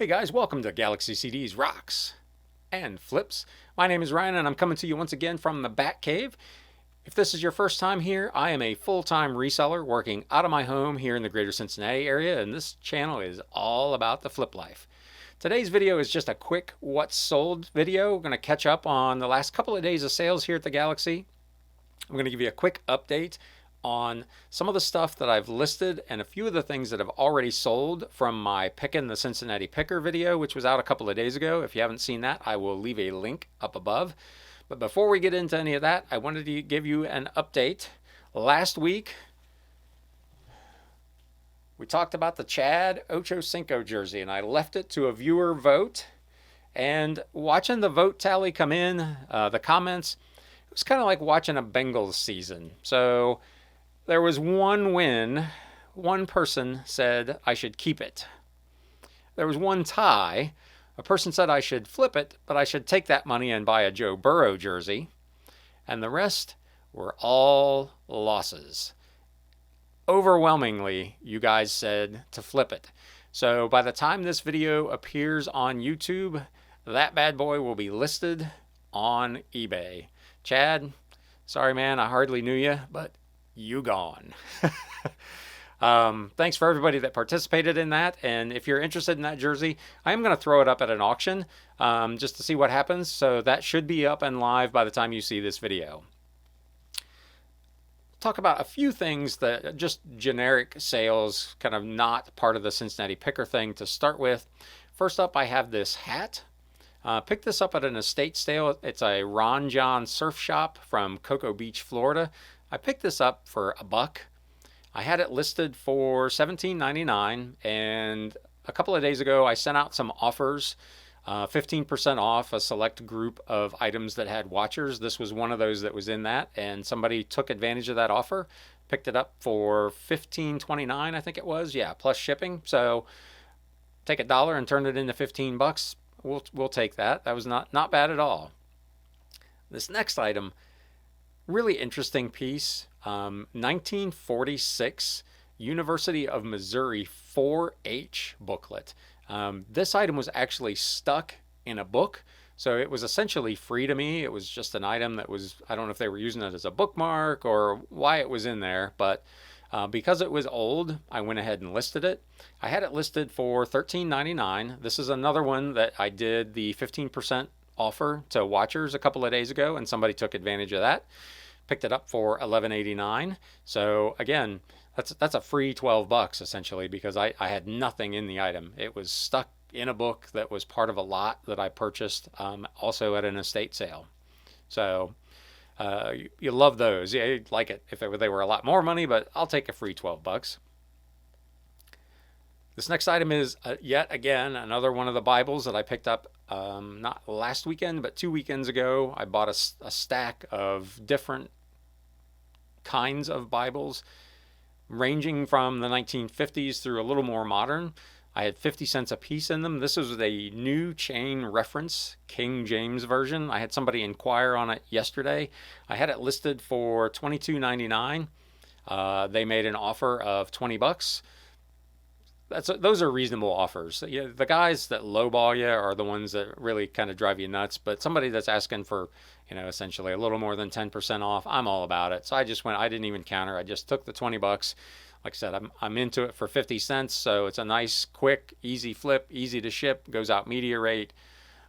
Hey guys, welcome to Galaxy CD's Rocks and Flips. My name is Ryan and I'm coming to you once again from the Bat Cave. If this is your first time here, I am a full-time reseller working out of my home here in the greater Cincinnati area, and this channel is all about the flip life. Today's video is just a quick what's sold video. We're going to catch up on the last couple of days of sales here at the Galaxy. I'm going to give you a quick update on some of the stuff that I've listed and a few of the things that have already sold from my Pickin the Cincinnati Picker video, which was out a couple of days ago. If you haven't seen that, I will leave a link up above. But before we get into any of that, I wanted to give you an update. Last week, we talked about the Chad Ocho Cinco jersey, and I left it to a viewer vote. And watching the vote tally come in, the comments, it was kind of like watching a Bengals season. So there was one win. One person said I should keep it. There was one tie. A person said I should flip it, but I should take that money and buy a Joe Burrow jersey. And the rest were all losses. Overwhelmingly, you guys said to flip it. So by the time this video appears on YouTube, that bad boy will be listed on eBay. Chad, sorry man, I hardly knew you, but you gone. Thanks for everybody that participated in that. And if you're interested in that jersey, I am going to throw it up at an auction just to see what happens. So that should be up and live by the time you see this video. Talk about a few things that just generic sales, kind of not part of the Cincinnati Picker thing to start with. First up, I have this hat. Picked this up at an estate sale. It's a Ron John surf shop from Cocoa Beach, Florida. I picked this up for $1. I had it listed for $17.99, and a couple of days ago I sent out some offers, 15% off a select group of items that had watchers. This was one of those that was in that, and somebody took advantage of that offer, picked it up for $15.29, I think it was, yeah, plus shipping. So take $1 and turn it into $15. We'll take that. That was not bad at all. This next item, really interesting piece, 1946 University of Missouri 4-H booklet. This item was actually stuck in a book, so it was essentially free to me. It was just an item that was, I don't know if they were using it as a bookmark or why it was in there, but because it was old, I went ahead and listed it. I had it listed for $13.99. This is another one that I did the 15% offer to watchers a couple of days ago, and somebody took advantage of that. Picked it up for $11.89. So again, that's a free $12 essentially, because I had nothing in the item. It was stuck in a book that was part of a lot that I purchased also at an estate sale. So you love those. Yeah, you'd like it if they were a lot more money, but I'll take a free $12. This next item is yet again another one of the Bibles that I picked up not last weekend, but 2 weekends ago. I bought a stack of different kinds of Bibles, ranging from the 1950s through a little more modern. I had 50 cents a piece in them. This was a New Chain Reference King James version. I had somebody inquire on it yesterday. I had it listed for $22.99. They made an offer of $20. Those are reasonable offers. The guys that lowball you are the ones that really kind of drive you nuts. But somebody that's asking for, essentially a little more than 10% off, I'm all about it. So I just went. I didn't even counter. I just took the $20. Like I said, I'm into it for 50 cents. So it's a nice, quick, easy flip, easy to ship, goes out media rate,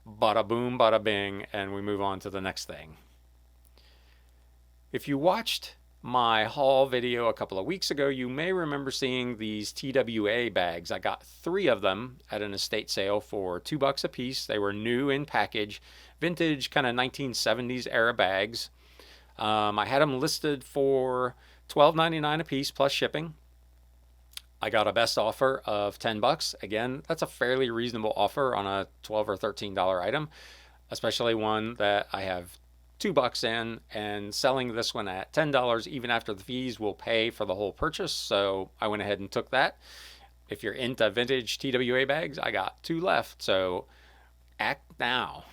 bada boom, bada bing, and we move on to the next thing. If you watched my haul video a couple of weeks ago, you may remember seeing these TWA bags. I got 3 of them at an estate sale for $2 a piece. They were new in package, vintage kind of 1970s era bags. I had them listed for $12.99 a piece plus shipping. I got a best offer of $10. Again, that's a fairly reasonable offer on a $12 or $13 item, especially one that I have $2 in, and selling this one at $10 even after the fees will pay for the whole purchase. So I went ahead and took that. If you're into vintage TWA bags, I got 2 left, so act now.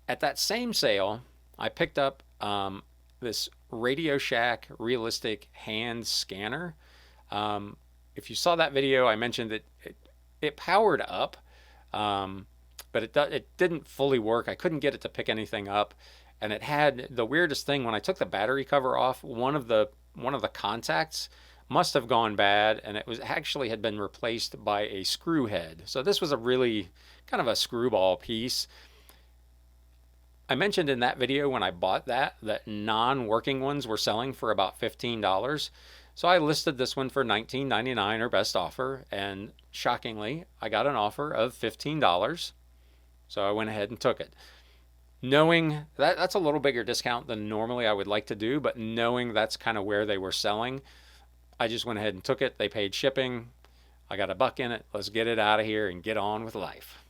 At that same sale, I picked up this Radio Shack realistic hand scanner. If you saw that video, I mentioned that it powered up, but it didn't fully work. I couldn't get it to pick anything up, and it had the weirdest thing. When I took the battery cover off, one of the contacts must have gone bad, and it was actually had been replaced by a screw head. So this was a really kind of a screwball piece. I mentioned in that video when I bought that non-working ones were selling for about $15. So I listed this one for $19.99 or best offer, and shockingly, I got an offer of $15. So I went ahead and took it. Knowing that's a little bigger discount than normally I would like to do, but knowing that's kind of where they were selling, I just went ahead and took it. They paid shipping. I got $1 in it. Let's get it out of here and get on with life.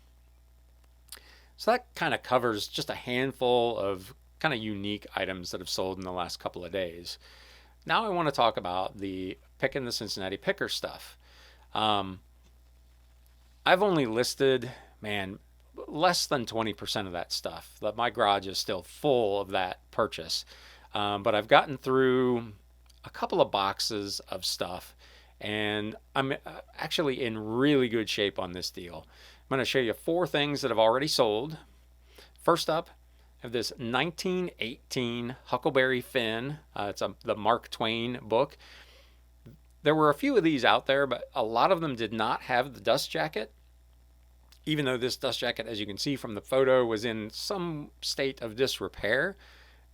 So that kind of covers just a handful of kind of unique items that have sold in the last couple of days. Now I want to talk about the Pickin the Cincinnati Picker stuff. I've only listed, less than 20% of that stuff. My garage is still full of that purchase. But I've gotten through a couple of boxes of stuff, and I'm actually in really good shape on this deal. I'm going to show you 4 things that have already sold. First up, I have this 1918 Huckleberry Finn. It's the Mark Twain book. There were a few of these out there, but a lot of them did not have the dust jacket. Even though this dust jacket, as you can see from the photo, was in some state of disrepair,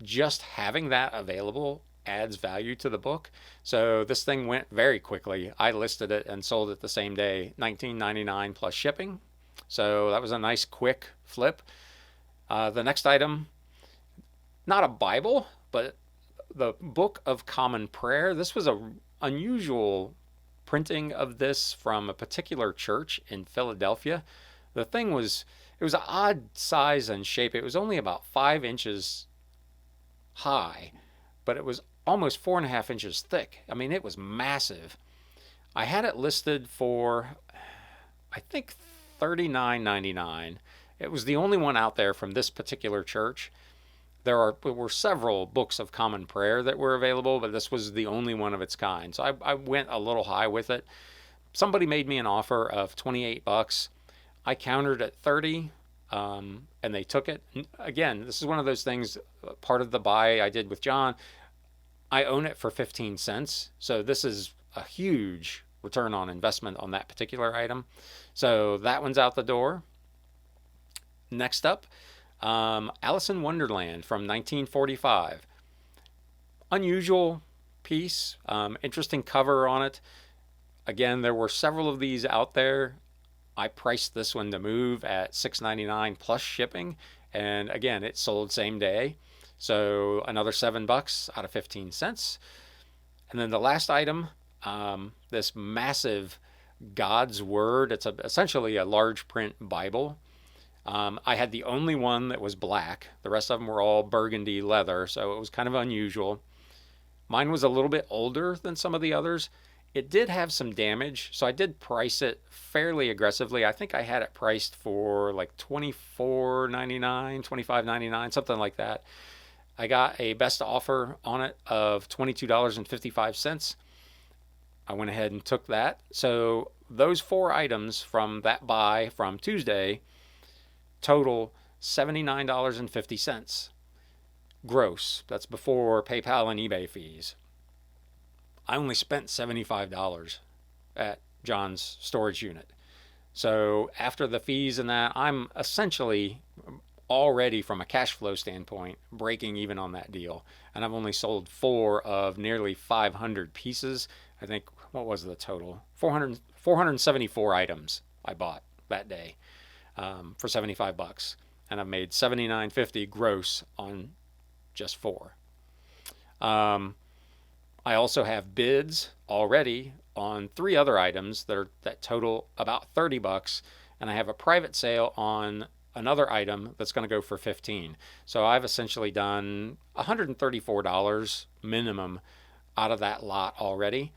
just having that available adds value to the book. So this thing went very quickly. I listed it and sold it the same day, $19.99 plus shipping. So that was a nice quick flip. The next item, not a Bible, but the Book of Common Prayer. This was an unusual printing of this from a particular church in Philadelphia. The thing was, it was an odd size and shape. It was only about 5 inches high, but it was almost 4.5 inches thick. I mean, it was massive. I had it listed for, I think, $39.99. It was the only one out there from this particular church. There were several books of common prayer that were available, but this was the only one of its kind. So I went a little high with it. Somebody made me an offer of $28. I countered at $30, and they took it. Again, this is one of those things, part of the buy I did with John. I own it for 15 cents. So this is a huge return on investment on that particular item. So that one's out the door. Next up, Alice in Wonderland from 1945. Unusual piece, interesting cover on it. Again, there were several of these out there. I priced this one to move at $6.99 plus shipping, and again, it sold same day. So another $7 out of 15 cents. And then the last item, this massive Godsword. It's essentially a large print Bible. I had the only one that was black. The rest of them were all burgundy leather, so it was kind of unusual. Mine was a little bit older than some of the others. It did have some damage, so I did price it fairly aggressively. I think I had it priced for like $24.99, $25.99, something like that. I got a best offer on it of $22.55. I went ahead and took that. So those 4 items from that buy from Tuesday total $79.50 gross. That's before PayPal and eBay fees. I only spent $75 at John's storage unit. So after the fees and that, I'm essentially already, from a cash flow standpoint, breaking even on that deal. And I've only sold 4 of nearly 500 pieces. I think, what was the total? 474 items I bought that day for $75. And I've made $79.50 gross on just 4. I also have bids already on 3 other items that total about $30, and I have a private sale on another item that's going to go for $15. So I've essentially done $134 minimum out of that lot already.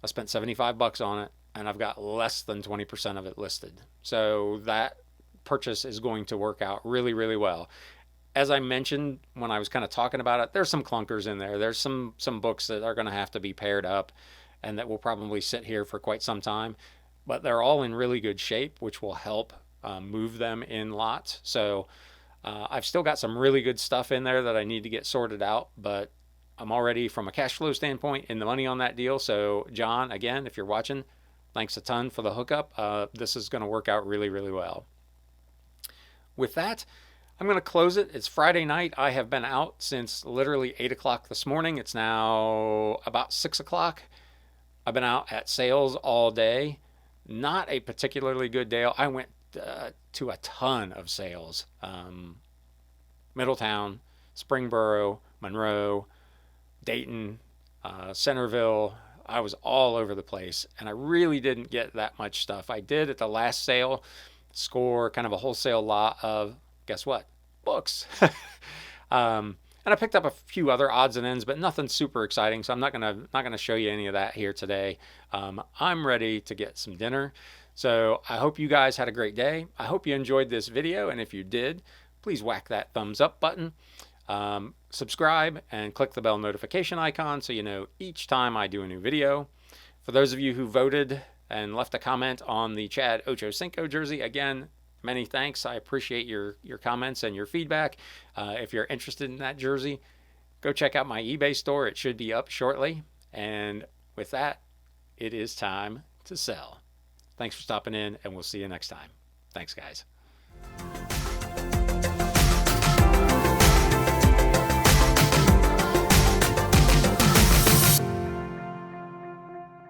I spent $75 on it, and I've got less than 20% of it listed. So that purchase is going to work out really, really well. As I mentioned when I was kind of talking about it, there's some clunkers in there. There's some books that are going to have to be paired up and that will probably sit here for quite some time. but they're all in really good shape, which will help move them in lots. So I've still got some really good stuff in there that I need to get sorted out, but I'm already, from a cash flow standpoint, in the money on that deal. So John, again, if you're watching, thanks a ton for the hookup. This is going to work out really, really well. With that, I'm going to close it. It's Friday night. I have been out since literally 8 o'clock this morning. It's now about 6 o'clock. I've been out at sales all day. Not a particularly good day. I went to a ton of sales. Middletown, Springboro, Monroe, Dayton, Centerville. I was all over the place, and I really didn't get that much stuff. I did at the last sale score kind of a wholesale lot of, guess what, books. And I picked up a few other odds and ends, but nothing super exciting, so I'm not gonna show you any of that here today. I'm ready to get some dinner. So I hope you guys had a great day. I hope you enjoyed this video, and if you did, please whack that thumbs up button. Subscribe and click the bell notification icon so you know each time I do a new video. For those of you who voted and left a comment on the Chad Ocho Cinco jersey, again, many thanks. I appreciate your comments and your feedback. If you're interested in that jersey, go check out my eBay store. It should be up shortly. And with that, it is time to sell. Thanks for stopping in, and we'll see you next time. Thanks, guys.